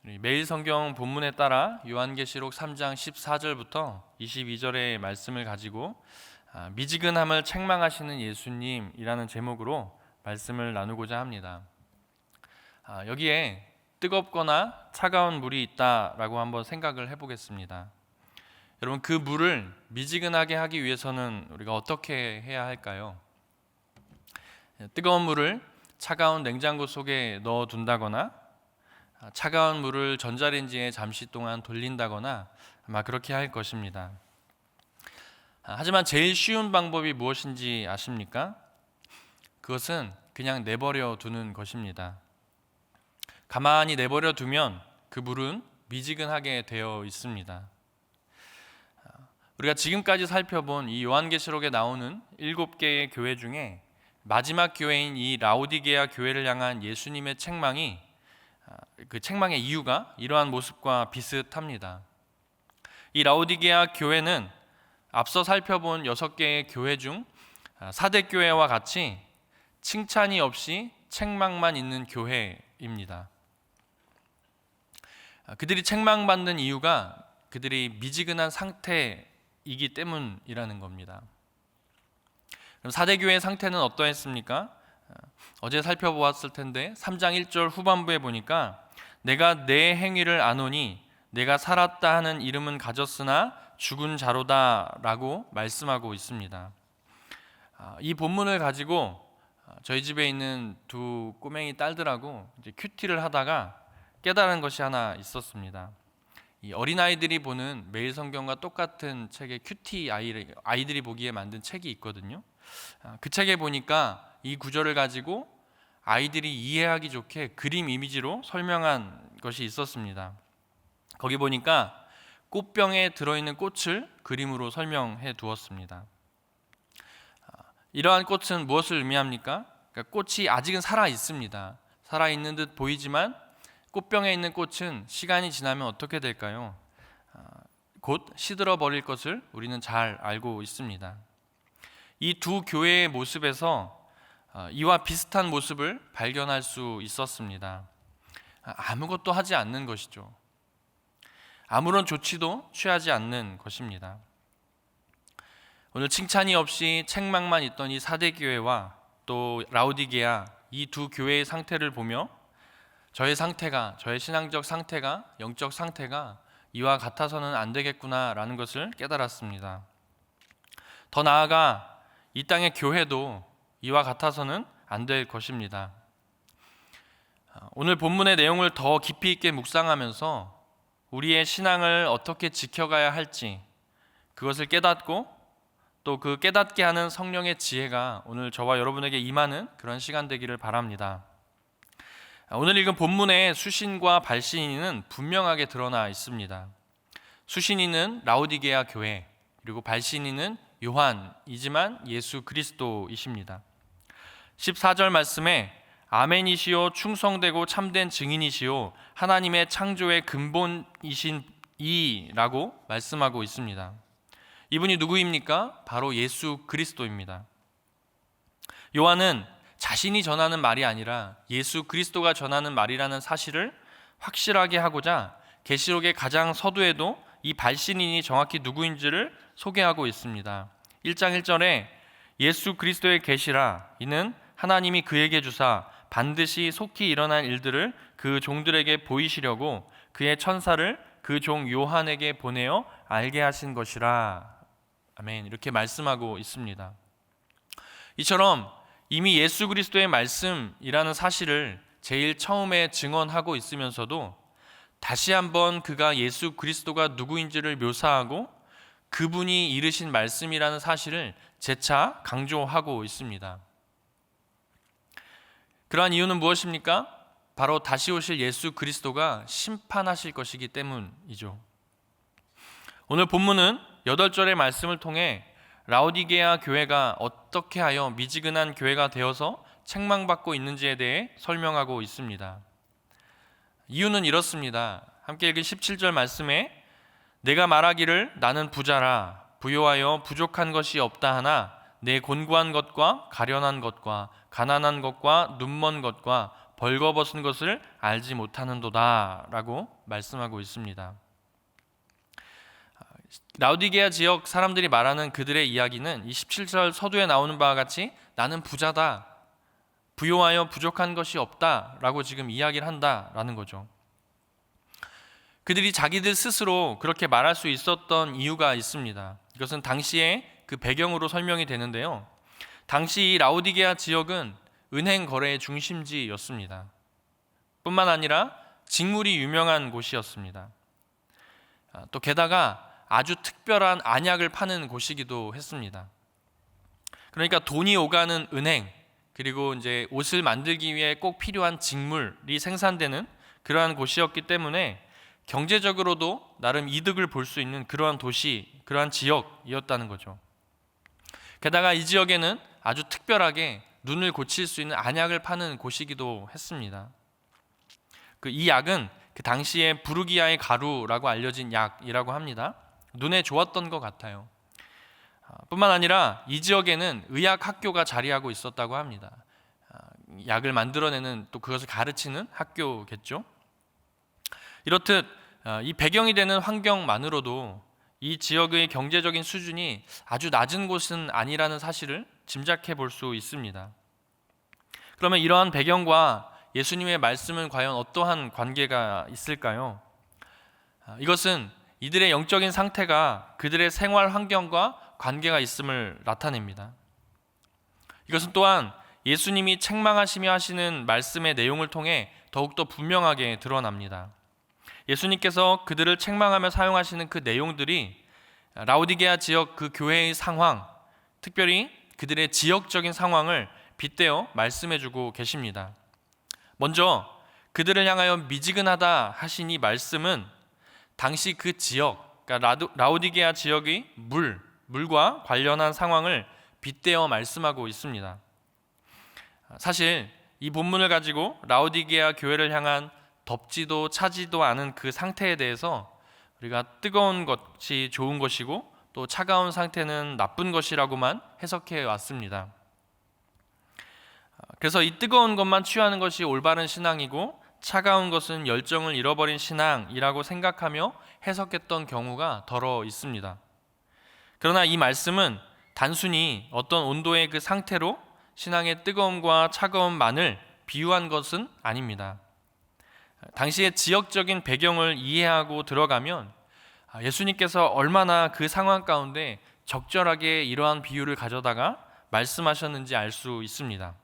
매일 성경 본문에 따라 요한계시록 3장 14절부터 22절의 말씀을 가지고 미지근함을 책망하시는 예수님이라는 제목으로 말씀을 나누고자 합니다. 여기에 뜨겁거나 차가운 물이 있다라고 한번 생각을 해보겠습니다. 여러분, 그 물을 미지근하게 하기 위해서는 우리가 어떻게 해야 할까요? 뜨거운 물을 차가운 냉장고 속에 넣어둔다거나 차가운 물을 전자레인지에 잠시 동안 돌린다거나 아마 그렇게 할 것입니다. 하지만 제일 쉬운 방법이 무엇인지 아십니까? 그것은 그냥 내버려 두는 것입니다. 가만히 내버려 두면 그 물은 미지근하게 되어 있습니다. 우리가 지금까지 살펴본 이 요한계시록에 나오는 7개의 교회 중에 마지막 교회인 이 라오디게아 교회를 향한 예수님의 책망이 그 책망의 이유가 이러한 모습과 비슷합니다. 이 라오디게아 교회는 앞서 살펴본 6개의 교회 중 사대교회와 같이 칭찬이 없이 책망만 있는 교회입니다. 그들이 책망받는 이유가 그들이 미지근한 상태이기 때문이라는 겁니다. 그럼 사대교회의 상태는 어떠했습니까? 어제 살펴보았을 텐데 3장 1절 후반부에 보니까 내가 내 행위를 아노니 내가 살았다 하는 이름은 가졌으나 죽은 자로다 라고 말씀하고 있습니다. 이 본문을 가지고 저희 집에 있는 두 꼬맹이 딸들하고 이제 큐티를 하다가 깨달은 것이 하나 있었습니다. 이 어린아이들이 보는 매일 성경과 똑같은 책에 큐티 아이들이 보기에 만든 책이 있거든요. 그 책에 보니까 이 구절을 가지고 아이들이 이해하기 좋게 그림 이미지로 설명한 것이 있었습니다. 거기 보니까 꽃병에 들어있는 꽃을 그림으로 설명해 두었습니다. 이러한 꽃은 무엇을 의미합니까? 그러니까 꽃이 아직은 살아 있습니다. 살아 있는 듯 보이지만 꽃병에 있는 꽃은 시간이 지나면 어떻게 될까요? 곧 시들어 버릴 것을 우리는 잘 알고 있습니다. 이 두 교회의 모습에서 이와 비슷한 모습을 발견할 수 있었습니다. 아무것도 하지 않는 것이죠. 아무런 조치도 취하지 않는 것입니다. 오늘 칭찬이 없이 책망만 있던 이 사대교회와 또 라오디게아 이 두 교회의 상태를 보며 저의 신앙적 상태가, 영적 상태가 이와 같아서는 안 되겠구나라는 것을 깨달았습니다. 더 나아가 이 땅의 교회도 이와 같아서는 안 될 것입니다. 오늘 본문의 내용을 더 깊이 있게 묵상하면서 우리의 신앙을 어떻게 지켜가야 할지 그것을 깨닫고 또 그 깨닫게 하는 성령의 지혜가 오늘 저와 여러분에게 임하는 그런 시간 되기를 바랍니다. 오늘 읽은 본문의 수신과 발신인은 분명하게 드러나 있습니다. 수신인은 라오디게아 교회, 그리고 발신인은 요한이지만 예수 그리스도이십니다. 14절 말씀에 아멘이시오 충성되고 참된 증인이시오 하나님의 창조의 근본이신 이라고 말씀하고 있습니다. 이분이 누구입니까? 바로 예수 그리스도입니다. 요한은 자신이 전하는 말이 아니라 예수 그리스도가 전하는 말이라는 사실을 확실하게 하고자 계시록의 가장 서두에도 이 발신인이 정확히 누구인지를 소개하고 있습니다. 1장 1절에 예수 그리스도의 계시라 이는 하나님이 그에게 주사 반드시 속히 일어날 일들을 그 종들에게 보이시려고 그의 천사를 그 종 요한에게 보내어 알게 하신 것이라. 아멘. 이렇게 말씀하고 있습니다. 이처럼 이미 예수 그리스도의 말씀이라는 사실을 제일 처음에 증언하고 있으면서도 다시 한번 그가 예수 그리스도가 누구인지를 묘사하고 그분이 이르신 말씀이라는 사실을 재차 강조하고 있습니다. 그러한 이유는 무엇입니까? 바로 다시 오실 예수 그리스도가 심판하실 것이기 때문이죠. 오늘 본문은 8절의 말씀을 통해 라오디게아 교회가 어떻게 하여 미지근한 교회가 되어서 책망받고 있는지에 대해 설명하고 있습니다. 이유는 이렇습니다. 함께 읽은 17절 말씀에 내가 말하기를 나는 부자라 부요하여 부족한 것이 없다 하나 내 곤고한 것과 가련한 것과 가난한 것과 눈먼 것과 벌거벗은 것을 알지 못하는도다라고 말씀하고 있습니다. 라오디게아 지역 사람들이 말하는 그들의 이야기는 이 17절 서두에 나오는 바와 같이 나는 부자다, 부요하여 부족한 것이 없다라고 지금 이야기를 한다라는 거죠. 그들이 자기들 스스로 그렇게 말할 수 있었던 이유가 있습니다. 이것은 당시의 그 배경으로 설명이 되는데요. 당시 이 라오디게아 지역은 은행 거래의 중심지였습니다. 뿐만 아니라 직물이 유명한 곳이었습니다. 또 게다가 아주 특별한 안약을 파는 곳이기도 했습니다. 그러니까 돈이 오가는 은행, 그리고 이제 옷을 만들기 위해 꼭 필요한 직물이 생산되는 그러한 곳이었기 때문에 경제적으로도 나름 이득을 볼 수 있는 그러한 도시, 그러한 지역이었다는 거죠. 게다가 이 지역에는 아주 특별하게 눈을 고칠 수 있는 안약을 파는 곳이기도 했습니다. 이 약은 그 당시에 부르기아의 가루라고 알려진 약이라고 합니다. 눈에 좋았던 것 같아요. 뿐만 아니라 이 지역에는 의학 학교가 자리하고 있었다고 합니다. 약을 만들어내는 또 그것을 가르치는 학교겠죠. 이렇듯 이 배경이 되는 환경만으로도 이 지역의 경제적인 수준이 아주 낮은 곳은 아니라는 사실을 짐작해 볼 수 있습니다. 그러면 이러한 배경과 예수님의 말씀은 과연 어떠한 관계가 있을까요? 이것은 이들의 영적인 상태가 그들의 생활 환경과 관계가 있음을 나타냅니다. 이것은 또한 예수님이 책망하시며 하시는 말씀의 내용을 통해 더욱더 분명하게 드러납니다. 예수님께서 그들을 책망하며 사용하시는 그 내용들이 라오디게아 지역 그 교회의 상황, 특별히 그들의 지역적인 상황을 빗대어 말씀해주고 계십니다. 먼저 그들을 향하여 미지근하다 하신 이 말씀은 당시 그 지역, 그러니까 라오디게아 지역의 물과 관련한 상황을 빗대어 말씀하고 있습니다. 사실 이 본문을 가지고 라오디게아 교회를 향한 덥지도 차지도 않은 그 상태에 대해서 우리가 뜨거운 것이 좋은 것이고 또 차가운 상태는 나쁜 것이라고만 해석해 왔습니다. 그래서 이 뜨거운 것만 취하는 것이 올바른 신앙이고 차가운 것은 열정을 잃어버린 신앙이라고 생각하며 해석했던 경우가 더러 있습니다. 그러나 이 말씀은 단순히 어떤 온도의 그 상태로 신앙의 뜨거움과 차가움만을 비유한 것은 아닙니다. 당시의 지역적인 배경을 이해하고 들어가면 예수님께서 얼마나 그 상황 가운데 적절하게 이러한 비유를 가져다가 말씀하셨는지 알 수 있습니다.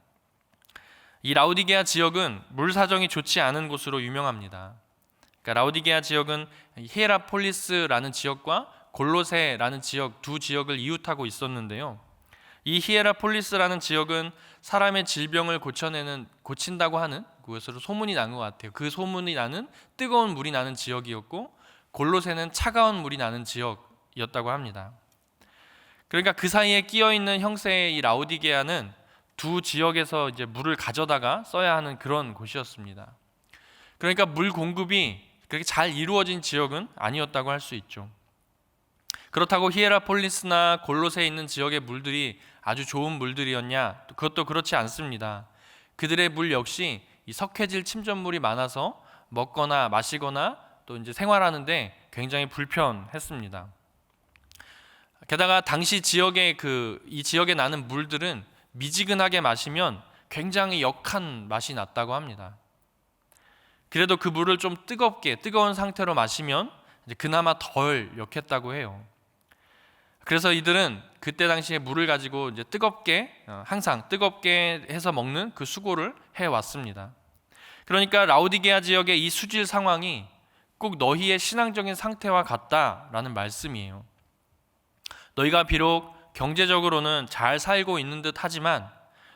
이 라오디게아 지역은 물 사정이 좋지 않은 곳으로 유명합니다. 그러니까 라오디게아 지역은 히에라폴리스라는 지역과 골로세라는 지역, 두 지역을 이웃하고 있었는데요. 이 히에라폴리스라는 지역은 사람의 질병을 고친다고 하는 그것으로 소문이 난 것 같아요. 그 소문이 나는 뜨거운 물이 나는 지역이었고 골로새는 차가운 물이 나는 지역이었다고 합니다. 그러니까 그 사이에 끼어 있는 형세의 이 라오디게아는 두 지역에서 이제 물을 가져다가 써야 하는 그런 곳이었습니다. 그러니까 물 공급이 그렇게 잘 이루어진 지역은 아니었다고 할 수 있죠. 그렇다고 히에라폴리스나 골로새에 있는 지역의 물들이 아주 좋은 물들이었냐? 그것도 그렇지 않습니다. 그들의 물 역시 이 석회질 침전물이 많아서 먹거나 마시거나 또 이제 생활하는데 굉장히 불편했습니다. 게다가 당시 지역의 이 지역에 나는 물들은 미지근하게 마시면 굉장히 역한 맛이 났다고 합니다. 그래도 그 물을 좀 뜨거운 상태로 마시면 이제 그나마 덜 역했다고 해요. 그래서 이들은 그때 당시에 물을 가지고 이제 항상 뜨겁게 해서 먹는 그 수고를 해왔습니다. 그러니까 라오디게아 지역의 이 수질 상황이 꼭 너희의 신앙적인 상태와 같다라는 말씀이에요. 너희가 비록 경제적으로는 잘 살고 있는 듯 하지만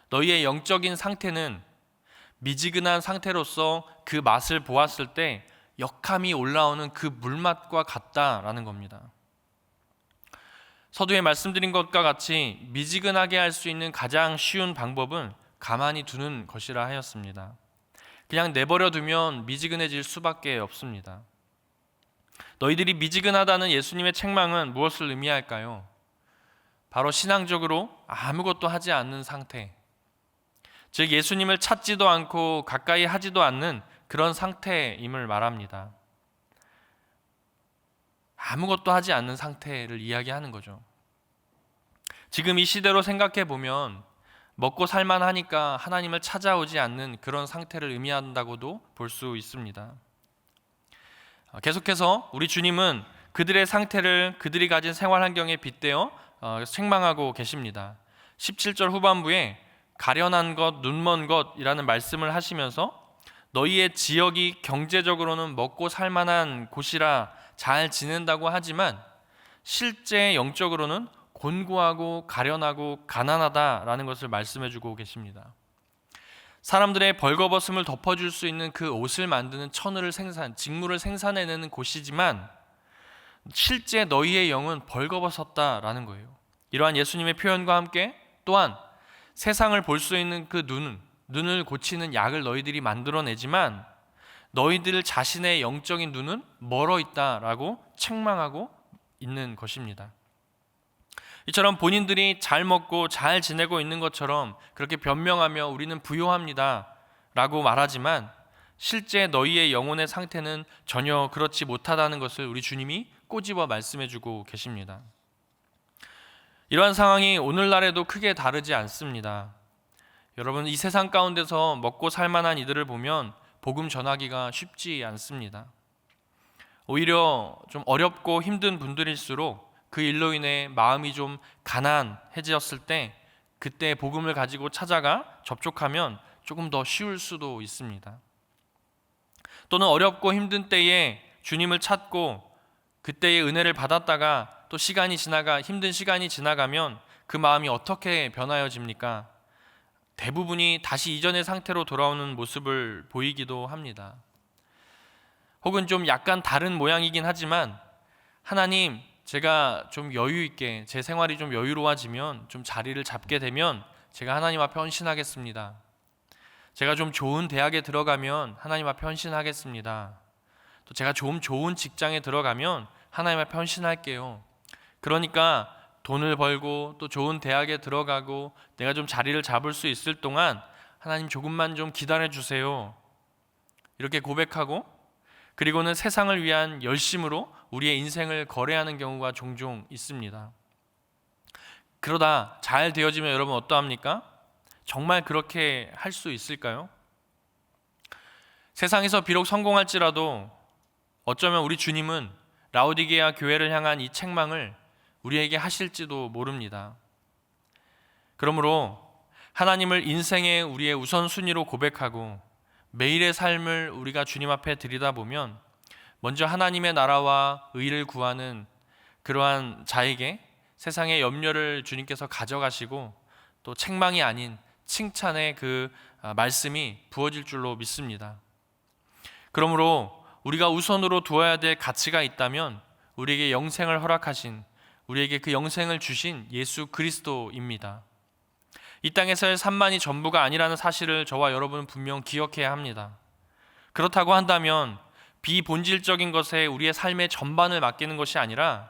너희의 영적인 상태는 미지근한 상태로서 그 맛을 보았을 때 역함이 올라오는 그 물맛과 같다라는 겁니다. 서두에 말씀드린 것과 같이 미지근하게 할 수 있는 가장 쉬운 방법은 가만히 두는 것이라 하였습니다. 그냥 내버려 두면 미지근해질 수밖에 없습니다. 너희들이 미지근하다는 예수님의 책망은 무엇을 의미할까요? 바로 신앙적으로 아무것도 하지 않는 상태, 즉 예수님을 찾지도 않고 가까이 하지도 않는 그런 상태임을 말합니다. 아무것도 하지 않는 상태를 이야기하는 거죠. 지금 이 시대로 생각해 보면 먹고 살만하니까 하나님을 찾아오지 않는 그런 상태를 의미한다고도 볼 수 있습니다. 계속해서 우리 주님은 그들의 상태를 그들이 가진 생활 환경에 빗대어 책망하고 계십니다. 17절 후반부에 가련한 것, 눈먼 것이라는 말씀을 하시면서 너희의 지역이 경제적으로는 먹고 살만한 곳이라 잘 지낸다고 하지만 실제 영적으로는 곤고하고 가련하고 가난하다라는 것을 말씀해주고 계십니다. 사람들의 벌거벗음을 덮어줄 수 있는 그 옷을 만드는 직물을 생산해내는 곳이지만 실제 너희의 영은 벌거벗었다라는 거예요. 이러한 예수님의 표현과 함께 또한 세상을 볼 수 있는 그 눈을 고치는 약을 너희들이 만들어내지만 너희들 자신의 영적인 눈은 멀어 있다라고 책망하고 있는 것입니다. 이처럼 본인들이 잘 먹고 잘 지내고 있는 것처럼 그렇게 변명하며 우리는 부요합니다 라고 말하지만 실제 너희의 영혼의 상태는 전혀 그렇지 못하다는 것을 우리 주님이 꼬집어 말씀해주고 계십니다. 이러한 상황이 오늘날에도 크게 다르지 않습니다. 여러분, 이 세상 가운데서 먹고 살만한 이들을 보면 복음 전하기가 쉽지 않습니다. 오히려 좀 어렵고 힘든 분들일수록 그 일로 인해 마음이 좀 가난해졌을 때 그때 복음을 가지고 찾아가 접촉하면 조금 더 쉬울 수도 있습니다. 또는 어렵고 힘든 때에 주님을 찾고 그때의 은혜를 받았다가 또 힘든 시간이 지나가면 그 마음이 어떻게 변하여집니까? 대부분이 다시 이전의 상태로 돌아오는 모습을 보이기도 합니다. 혹은 좀 약간 다른 모양이긴 하지만 하나님, 제가 좀 여유 있게 제 생활이 좀 여유로워지면 좀 자리를 잡게 되면 제가 하나님 앞에 헌신하겠습니다. 제가 좀 좋은 대학에 들어가면 하나님 앞에 헌신하겠습니다. 또 제가 좀 좋은 직장에 들어가면 하나님 앞에 헌신할게요. 그러니까 돈을 벌고 또 좋은 대학에 들어가고 내가 좀 자리를 잡을 수 있을 동안 하나님 조금만 좀 기다려 주세요. 이렇게 고백하고 그리고는 세상을 위한 열심으로 우리의 인생을 거래하는 경우가 종종 있습니다. 그러다 잘 되어지면 여러분 어떠합니까? 정말 그렇게 할 수 있을까요? 세상에서 비록 성공할지라도 어쩌면 우리 주님은 라오디게아 교회를 향한 이 책망을 우리에게 하실지도 모릅니다. 그러므로 하나님을 인생의 우리의 우선순위로 고백하고 매일의 삶을 우리가 주님 앞에 드리다 보면 먼저 하나님의 나라와 의를 구하는 그러한 자에게 세상의 염려를 주님께서 가져가시고 또 책망이 아닌 칭찬의 그 말씀이 부어질 줄로 믿습니다. 그러므로 우리가 우선으로 두어야 될 가치가 있다면 우리에게 영생을 허락하신, 우리에게 그 영생을 주신 예수 그리스도입니다. 이 땅에서의 삶만이 전부가 아니라는 사실을 저와 여러분은 분명 기억해야 합니다. 그렇다고 한다면 비본질적인 것에 우리의 삶의 전반을 맡기는 것이 아니라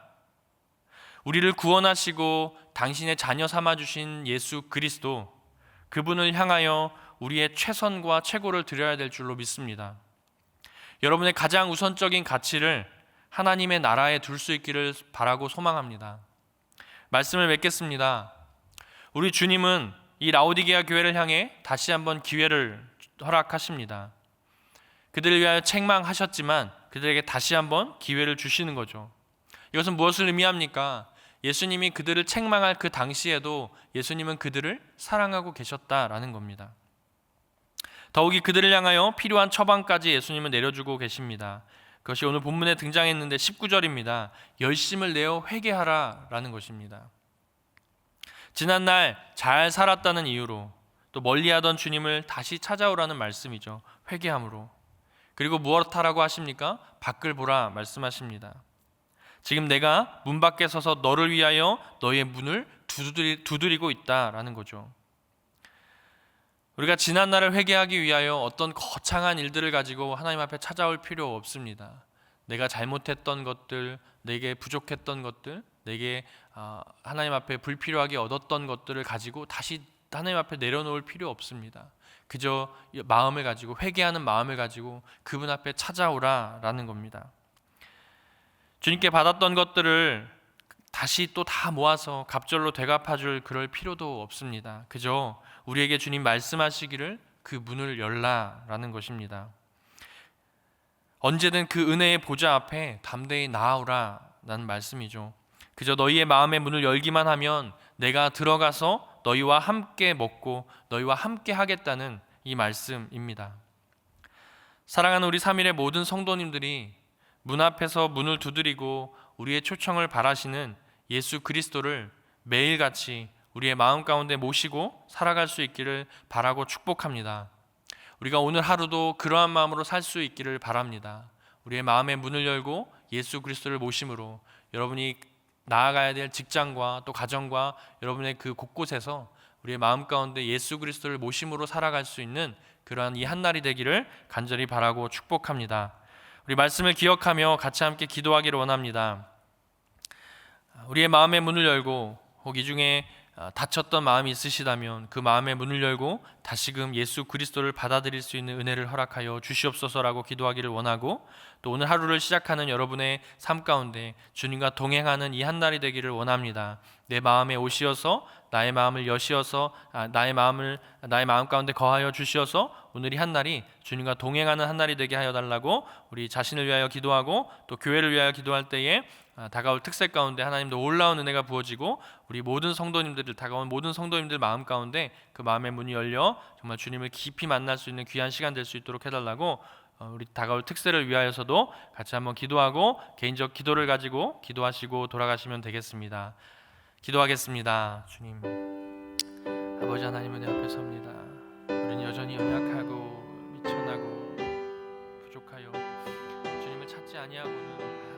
우리를 구원하시고 당신의 자녀 삼아주신 예수 그리스도, 그분을 향하여 우리의 최선과 최고를 드려야 될 줄로 믿습니다. 여러분의 가장 우선적인 가치를 하나님의 나라에 둘 수 있기를 바라고 소망합니다. 말씀을 맺겠습니다. 우리 주님은 이 라오디게아 교회를 향해 다시 한번 기회를 허락하십니다. 그들을 위하여 책망하셨지만 그들에게 다시 한번 기회를 주시는 거죠. 이것은 무엇을 의미합니까? 예수님이 그들을 책망할 그 당시에도 예수님은 그들을 사랑하고 계셨다라는 겁니다. 더욱이 그들을 향하여 필요한 처방까지 예수님은 내려주고 계십니다. 그것이 오늘 본문에 등장했는데 19절입니다. 열심을 내어 회개하라 라는 것입니다. 지난날 잘 살았다는 이유로 또 멀리하던 주님을 다시 찾아오라는 말씀이죠. 회개함으로. 그리고 무엇하라고 하십니까? 밖을 보라 말씀하십니다. 지금 내가 문 밖에 서서 너를 위하여 너의 문을 두드리고 있다라는 거죠. 우리가 지난날을 회개하기 위하여 어떤 거창한 일들을 가지고 하나님 앞에 찾아올 필요 없습니다. 내가 잘못했던 것들, 내게 부족했던 것들, 내게 하나님 앞에 불필요하게 얻었던 것들을 가지고 다시 하나님 앞에 내려놓을 필요 없습니다. 그저 마음을 가지고, 회개하는 마음을 가지고 그분 앞에 찾아오라라는 겁니다. 주님께 받았던 것들을 다시 또 다 모아서 갑절로 되갚아줄 그럴 필요도 없습니다. 그저 우리에게 주님 말씀하시기를 그 문을 열라라는 것입니다. 언제든 그 은혜의 보좌 앞에 담대히 나아오라라는 말씀이죠. 그저 너희의 마음의 문을 열기만 하면 내가 들어가서 너희와 함께 먹고 너희와 함께 하겠다는 이 말씀입니다. 사랑하는 우리 3일의 모든 성도님들이 문 앞에서 문을 두드리고 우리의 초청을 바라시는 예수 그리스도를 매일같이 우리의 마음 가운데 모시고 살아갈 수 있기를 바라고 축복합니다. 우리가 오늘 하루도 그러한 마음으로 살 수 있기를 바랍니다. 우리의 마음의 문을 열고 예수 그리스도를 모심으로 여러분이 나아가야 될 직장과 또 가정과 여러분의 그 곳곳에서 우리의 마음 가운데 예수 그리스도를 모심으로 살아갈 수 있는 그러한 이 한날이 되기를 간절히 바라고 축복합니다. 우리 말씀을 기억하며 같이 함께 기도하기를 원합니다. 우리의 마음의 문을 열고 혹 이 중에 다쳤던 마음이 있으시다면 그 마음의 문을 열고 다시금 예수 그리스도를 받아들일 수 있는 은혜를 허락하여 주시옵소서라고 기도하기를 원하고, 또 오늘 하루를 시작하는 여러분의 삶 가운데 주님과 동행하는 이 한날이 되기를 원합니다. 내 마음에 오시어서 나의 마음을 여시어서 나의 마음 가운데 거하여 주시어서 오늘 이 한날이 주님과 동행하는 한날이 되게 하여 달라고 우리 자신을 위하여 기도하고 또 교회를 위하여 기도할 때에 다가올 특세 가운데 하나님도 놀라운 은혜가 부어지고 우리 모든 성도님들, 다가온 모든 성도님들 마음 가운데 그 마음의 문이 열려 정말 주님을 깊이 만날 수 있는 귀한 시간 될 수 있도록 해달라고 우리 다가올 특세를 위하여서도 같이 한번 기도하고 개인적 기도를 가지고 기도하시고 돌아가시면 되겠습니다. 기도하겠습니다. 주님, 아버지 하나님 은혜 앞에 섭니다. 우리는 여전히 연약하고 미천하고 부족하여 주님을 찾지 아니하고는